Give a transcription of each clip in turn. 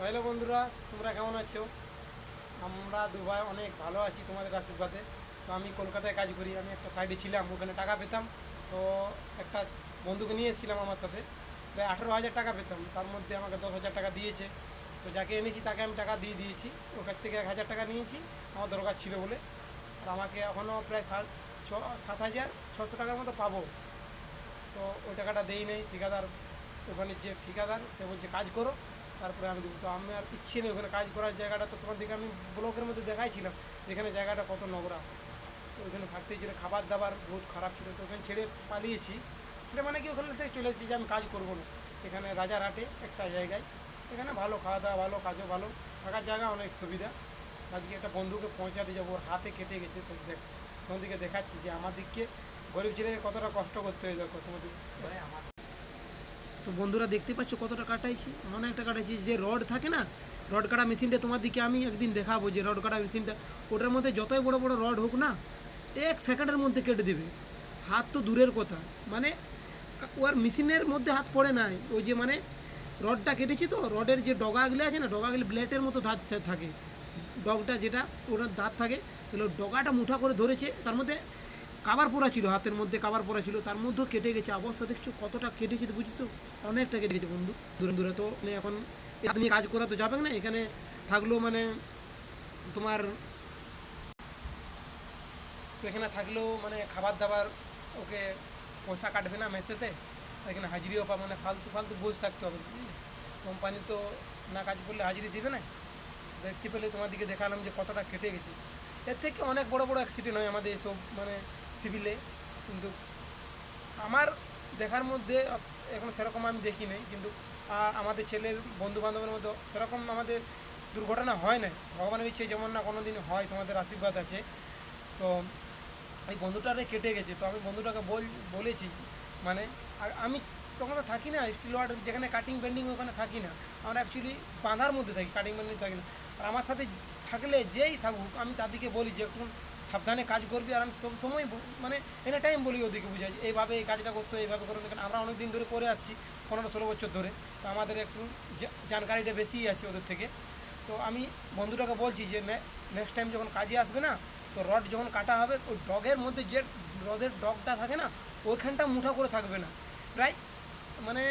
Hello বন্ধুরা, তোমরা কেমন আছো? আমরা দুবাই অনেক ভালো আছি তোমাদের আশীর্বাদে। তো আমি কলকাতায় কাজ করি, আমি একটা সাইডে ছিলাম, ওখানে টাকা পেতাম। তো একটা বন্ধুকে নিয়ে এসেছিলাম আমার সাথে, প্রায় 18,000 টাকা পেতাম। তার মধ্যে আমাকে 10,000 টাকা দিয়েছে। তো যাকে এনেছি তাকে আমি টাকা দিয়ে দিয়েছি, ওর কাছ থেকে 1,000 টাকা নিয়েছি আমার দরকার ছিল বলে। আর আমাকে এখনও প্রায় 7,600 টাকার মতো পাবো। তো ওই টাকাটা দেই নেই ঠিকাদার, ওখানে যে ঠিকাদার সে বলছে কাজ করো, তারপরে আমি দেবো। তো আমি আর ইচ্ছে নেই ওখানে কাজ করার। জায়গাটা তো তোমার দিকে আমি ব্লগের মধ্যে দেখাইছিলাম যেখানে জায়গাটা কত নোংরা। তো ওইখানে থাকতেই ছিল, খাবার দাবার বহুত খারাপ ছিল। তো ওখানে ছেড়ে পালিয়েছি, ছেড়ে মানে কি ওখানে থেকে চলে এসেছি যে আমি কাজ করবো না। এখানে রাজারহাটে একটা জায়গায়, এখানে ভালো খাওয়া দাওয়া ভালো, কাজও ভালো, থাকার জায়গা অনেক সুবিধা। আজকে একটা বন্ধুকে পৌঁছাতে যাবো, ওর হাতে কেটে গেছে। তো তোমাদেরকে দেখাচ্ছি যে আমার দিককে গরিব ছেলেকে কতটা কষ্ট করতে হয়। দেখো তোমাদের, তো বন্ধুরা দেখতে পাচ্ছ কতটা কাটাইছি, অনেকটা কাটাইছি। যে রড থাকে না, রড কাটা মেশিনটা তোমার দিকে আমি একদিন দেখাবো। যে রড কাটা মেশিনটা, ওটার মধ্যে যতই বড় বড় রড হোক না, 1 সেকেন্ডের মধ্যে কেটে দেবে। হাত তো দূরের কথা, মানে ওর মেশিনের মধ্যে হাত পড়ে নাই। ওই যে মানে রডটা কেটেছি, তো রডের যে ডগাগুলো আছে না, ডগাগুলো ব্লেডের মতো দাঁত থাকে। ডগটা যেটা ওনার দাঁত থাকে, তাহলে ডগাটা মুঠা করে ধরেছে। তার মধ্যে কাবার পরা ছিল, হাতের মধ্যে কাবার পরা ছিল, তার মধ্যেও কেটে গেছে। অবস্থা দেখছো কতটা কেটেছে, তো বুঝছো? অনেকটা কেটে গেছে বন্ধু, দূরে দূরে। তো এখন আপনি কাজ করা তো যাবে না, এখানে থাকলেও মানে তোমার, তো এখানে থাকলেও মানে খাবার দাবার ওকে পয়সা কাটবে না মেসেতে। এখানে হাজিরিও পাবে, মানে ফালতু ফালতু বসে থাকতে হবে, বুঝলি? কোম্পানি তো না কাজ করলে হাজিরি দেবে না। দেখতে পেলে তোমার দিকে দেখালাম যে কতটা কেটে গেছে। এর থেকে অনেক বড় বড় অ্যাক্সিডেন্ট হয় আমাদের এইসব মানে সিভিলে, কিন্তু আমার দেখার মধ্যে এখন সেরকম আমি দেখি নাই। কিন্তু আমাদের ছেলের বন্ধু বান্ধবের মধ্যে সেরকম আমাদের দুর্ঘটনা হয় না। ভগবানের ইচ্ছে যেমন না কোনো দিন হয়, তোমাদের আশীর্বাদ আছে। তো এই বন্ধুটারে কেটে গেছে। তো আমি বন্ধুটাকে বলেছি, মানে আমি তখন তো থাকি না স্টিল ওয়ার্ড যেখানে কাটিং বেন্ডিং, ওখানে থাকি না। আমরা অ্যাকচুয়ালি বাঁধার মধ্যে থাকি, কাটিং বেন্ডিং থাকি না। আর আমার সাথে থাকলে যেই থাকুক, আমি তাদেরকে বলি যে একটু সাবধানে কাজ করবি। আর আমি সব সময় মানে এনি টাইম বলি ওদেরকে, বুঝাই এইভাবে এই কাজটা করতে হয়, এইভাবে করুন। কারণ আমরা অনেক দিন ধরে করে আসছি, 15-16 বছর ধরে। তো আমাদের একটু জানকারিটা বেশিই আছে ওদের থেকে। তো আমি বন্ধুটাকে বলছি যে নেক্সট টাইম যখন কাজে আসবে না, তো রড যখন কাটা হবে, ওই ডগের মধ্যে যে রডের ডগটা থাকে না, ওইখানটা মুঠা করে থাকবে না। প্রায় মানে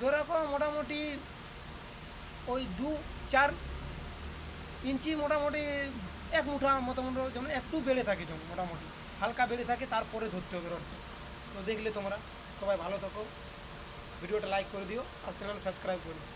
ধরে রাখো মোটামুটি ওই 2-4 ইঞ্চি, মোটামুটি 1 মুঠা মোটামুটি, যেমন একটু বেড়ে থাকে, যেমন মোটামুটি হালকা বেড়ে থাকে, তারপরে ধরতে হবে রডটা। তো দেখলে তোমরা সবাই ভালো থাকো, ভিডিওটা লাইক করে দিও আর চ্যানেল সাবস্ক্রাইব করে দিও।